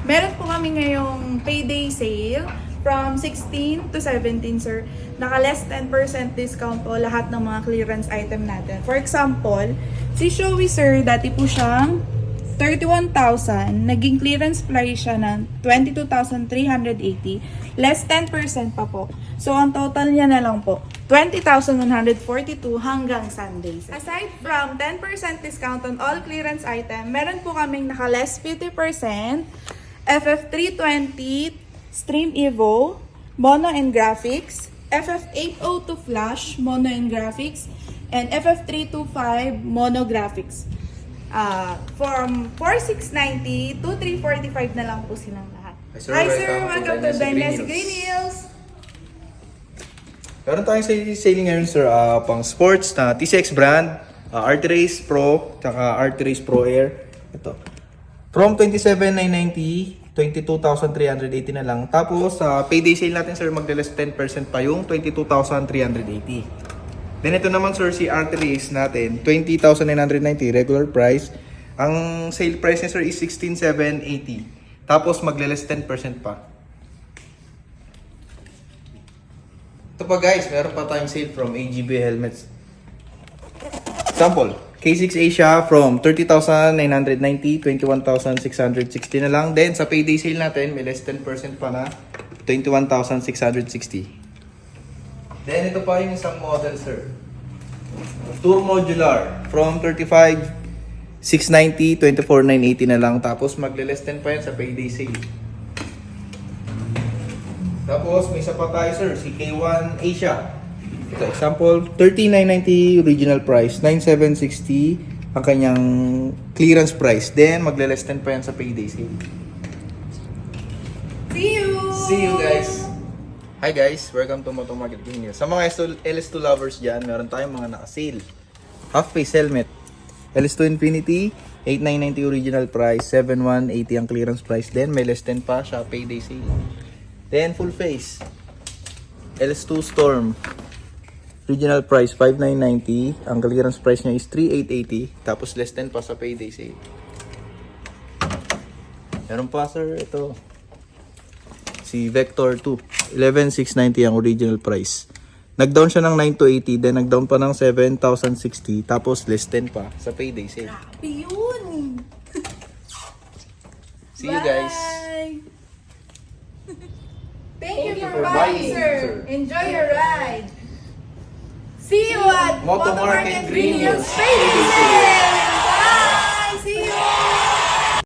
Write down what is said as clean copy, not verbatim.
Meron po kami ngayong payday sale from 16 to 17, sir. Naka less 10% discount po lahat ng mga clearance item natin. For example, si Showy, sir, dati po siyang 31,000. Naging clearance price siya ng 22,380. Less 10% pa po. So, ang total niya na lang po, 20,142 hanggang Sunday, sir. Aside from 10% discount on all clearance item, meron po kaming naka less 50%, FF320, Stream Evo, Mono and Graphics, FF802 Flash, Mono and Graphics, and FF325 Mono Graphics. From 4,690 to 345 na lang po silang lahat. Hi sir, welcome to Dynasty Green Hills. Meron tayong sale ngayon sir, pang sports na TCX brand, Artrace Pro, tsaka Artrace Pro Air. Ito. From 27,990, 22,380 na lang. Tapos sa payday sale natin sir, magde-less 10% pa yung 22,380. Then ito naman sir, si Artrace natin, 20,990 regular price. Ang sale price niya sir is 16,780. Tapos magle-less 10% pa. Ito pa guys, meron pa tayong sale from AGB Helmets. Example, K6 Asia from 30,990, 21,660 na lang. Then sa payday sale natin, may less 10% pa na 21,660. Then ito pa yung isang model sir. Tour Modular from 35,690, 24,980 na lang. Tapos magle-less 10 pa yan sa payday sale. Tapos may isa pa tayo sir, si K1 Asia. Ito, example, 30,990 original price, 9,760 ang kanyang clearance price. Then magle-less 10 pa yan sa payday sale. See you! See you guys! Hi guys, welcome to Moto Market Green Hills. Sa mga LS2 lovers dyan, meron tayong mga naka-sale. Half face helmet, LS2 Infinity, 8,990 original price, 7,180 ang clearance price. Then may less 10 pa siya, payday sale. Then full face, LS2 Storm, original price 5,990, ang clearance price niya is 3,880, tapos less 10 pa sa payday sale. Meron pa sir, ito si Vector 2, 11,690 ang original price. Nag-down siya ng 9,280, then nag-down pa ng 7,060, tapos less 10 pa sa payday sale. Grabe yun! See you guys! Thank you for buying, sir. Enjoy your ride. See you at Moto Market Green Hills. Payday Sale!